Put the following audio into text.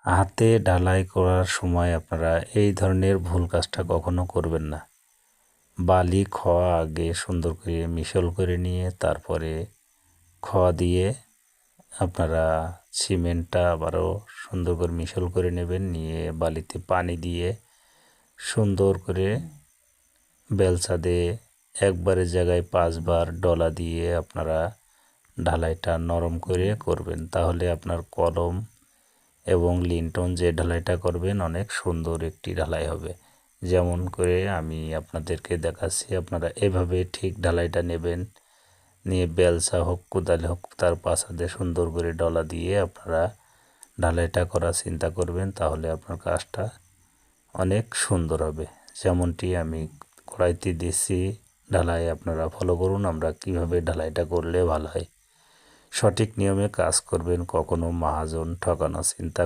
হাতে ঢালাই করার সময় আপনারা এই ধরনের ভুল কাজটা কখনো করবেন না। বালি খোয়া আগে সুন্দর করে মিশল করে নিয়ে তারপরে খোয়া দিয়ে আপনারা সিমেন্টটা আবারও সুন্দর করে মিশল করে নেবেন, নিয়ে বালিতে পানি দিয়ে সুন্দর করে বেলচা দিয়ে একবারের জায়গায় 5 বার ডলা দিয়ে আপনারা ঢালাইটা নরম করে করবেন। তাহলে আপনার কলম এবং লিন্টন যে ঢালাইটা করবেন অনেক সুন্দর একটি ঢালাই হবে। যেমন করে আমি আপনাদেরকে দেখাচ্ছি, আপনারা এভাবে ঠিক ঢালাইটা নেবেন, নিয়ে বেলচা হোক কোদাল হোক তার পাশাতে সুন্দর করে ডলা দিয়ে আপনারা ঢালাইটা করার চিন্তা করবেন, তাহলে আপনার কাজটা অনেক সুন্দর হবে। যেমনটি আমি কড়াইতে দিচ্ছি ঢালাই আপনারা ফলো করুন, আমরা কিভাবে ঢালাইটা করলে ভালো হয়। সঠিক নিয়মে কাজ করবেন, কখনো মহাজন ঠকানো চিন্তা